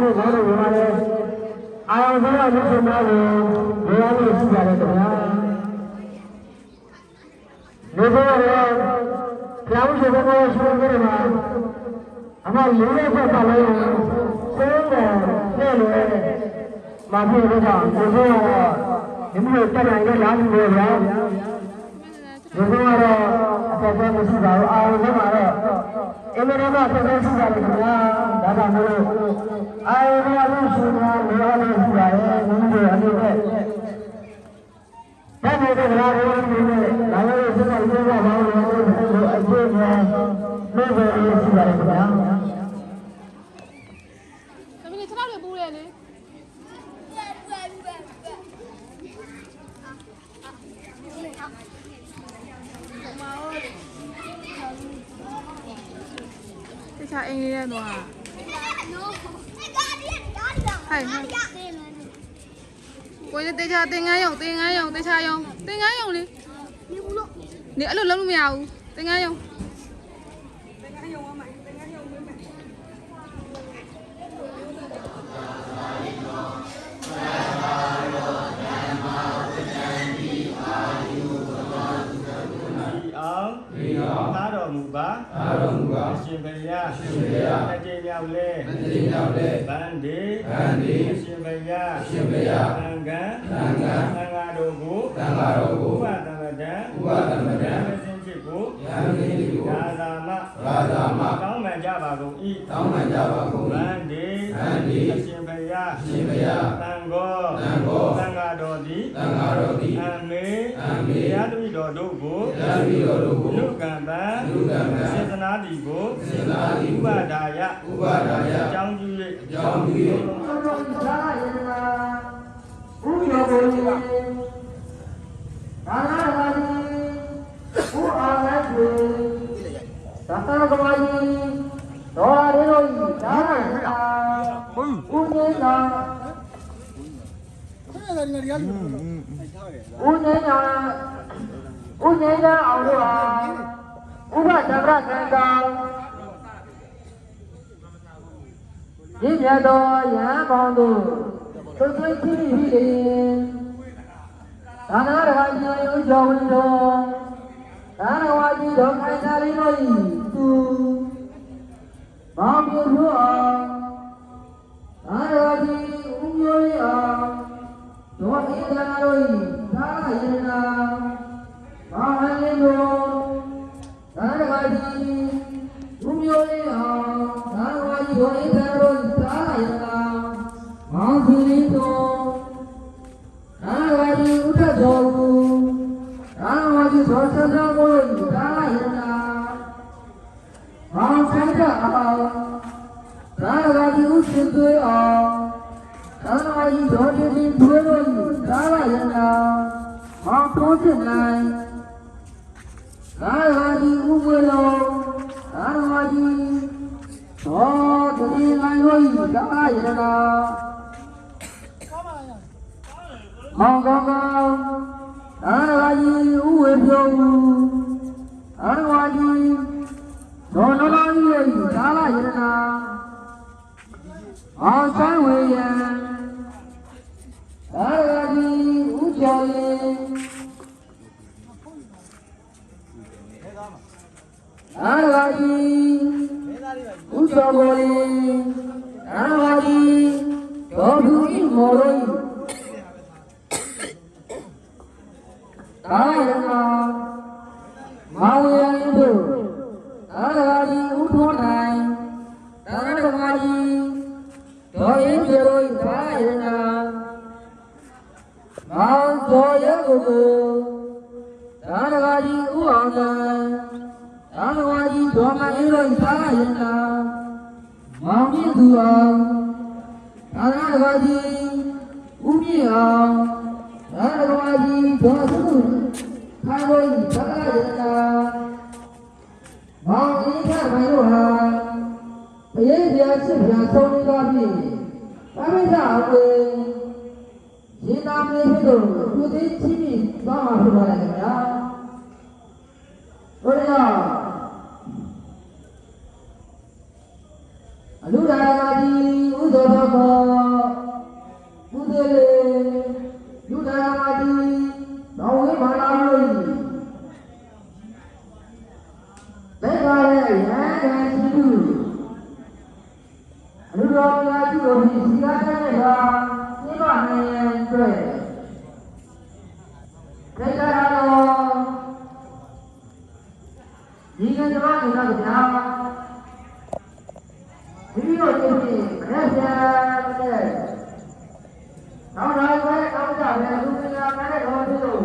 လို့ဘာလို့ပြောရလဲအာရုံစရာလူတွေများလို့ဘယ်လိုရှိကြလဲခင်ဗျာလူတွေရောကြောင်းရှိတဲ့ဘောရှိတဲ့မှာအမှလေးရဖတ်ပါလို့သုံးတယ်နဲ့လေမဖြစ်တော့ကိုယ်ကတော့ဒီလိုတက်နိုင်တဲ့လားလူတွေဗျာဒီကတော့အသက်ပဲမရှိပါဘူးအာရုံထဲမှာတော့အမေရိကဆက်ဆက်ရှိတယ်ခင်ဗျာဒါကြောင့်မို့အာရုံထဲလို့ရှိနေတာလောလောရှိတာရဲ့ဘုန်းကြီးတို့အနေနဲ့ဒါမျိုးတွေကလည်းဒီနေ့လာလို့စတဲ့ပြောပါလို့အကျိုးနဲ့လို့ပဲရှိပါတယ်ခင်ဗျာသမီးလေး6တွေပူးတယ်လေတခြားအင်္ဂလိပ်နဲ့တော့ဟဲ့ကိုယ်တခြားသင်္ကန်းရုံတခြားရုံသင်္ကန်းရုံလေနေအဲ့လိုလုံးလို့မရဘူးသင်္ကန်းရုံသားတော်မူပါရှင်ဘုရားတကြည်မြောက်လေဗန္ဒီရှင်ဘုရားသံဃာတို့ကိုဥပဒမတံစင်ဖြစ်ကိုရာဇာမတောင်းပန်ကြပါကုန်၏ဗန္ဒီရှင်ဘုရားသံဃာတော်သည်အမေတရားသူတော်တို့ကိုလူကံပံစေတနာတိကိုဥပါဒါယအကြောင်းပြု၍ဘုရားယေနာဘုရားဘုရားဘာသာဘာသာဘုအားလည်းတွေသတ္တကမကြီးတော်ရင်းတို့ဒါနဘုနေနာဦးနေနာအောင်လို့ဟာဥပဒဗရကံကံဒီမြတ်တော်ရဟန်းပေါင်းတို့သွေးသွေးကြည့်ပြီးတယ်ဒါနရဟန်းကြီးဥကျော်ဝင်တော်ဒါနဝါကြီးတော်ခိုင်သာလေးတို့ဤသူမောင်ပြည့်လို့အောင်ဒါနဝါကြီးဥမျိုးရအောင်တော်ဣန္ဒနာတို့ဤသာယနာမောင်ဟန်လေးတို့ဒါနဝါကြီးဥမျိုးရအောင်ဒါနဝါကြီးတော်ဣန္ဒနာတို့သာယနာမောင်စီလေးတို့ဒါနဝါကြီးဥဒ္ဒတော်ကိုဒါနဝါကြီးသောသတ္တကိုသာယနာမောင်ဆိုင်ကြအောင်ဒါနဝါကြီးဥစဉ်သွေးအောင်သာသနာ့ကြီးတော်တည်တည်ထွေးလို့သာဝရဏမောင်တိုးစစ်နိုင်သာသနာ့ကြီးဥပွေလုံးသာသနာ့ကြီးတော်တည်နိုင်လို့သာဝရဏမောင်ကောင်းကောင်းသာသနာ့ကြီးဥဝေပြုံးသာသနာ့ကြီးတော်တော်ကြီးသာဝရဏအောင်ဆိုင်ဝေယံသာရတိဥကျော်ရေသာရတိဥကျော်ကိုရေသာရတိဒေါ်ဘူးဤမော်ရိသာရဏမောင်ရင်းတို့သာရတိဥထောနိုင်သာရဏကြီးတော်ရင်ပြေလို့သာရဏမောင်တော်ရဲ့ကိုသာရဏကြီးဥအောင်သာရဏကြီးတော်မင်းလို့သာရဏမောင်ပြည့်သူအောင်သာရဏကြီးဥပြည့်အောင်သာရဏကြီးတော်စုခိုင်လို့သာရဏမောင်ဤထမိုင်တို့ဟာဘုရားပြစစ်ပြဆုံးသွားပြီဘာမိတ်အဝေရှင်သာမင်းတို့သူသိချင်းပြီးသွားမှာဖြစ်ပါတယ်ခင်ဗျာဘုရားအလူဒါရာကြီးဥဒ္ဒောဘော နေတာဗျာဒီလိုကြည့်ရင်မနေ့ကတဲ့နောက်တော့ပဲအောက်ကြတယ်လူပညာနဲ့တော်သူတို့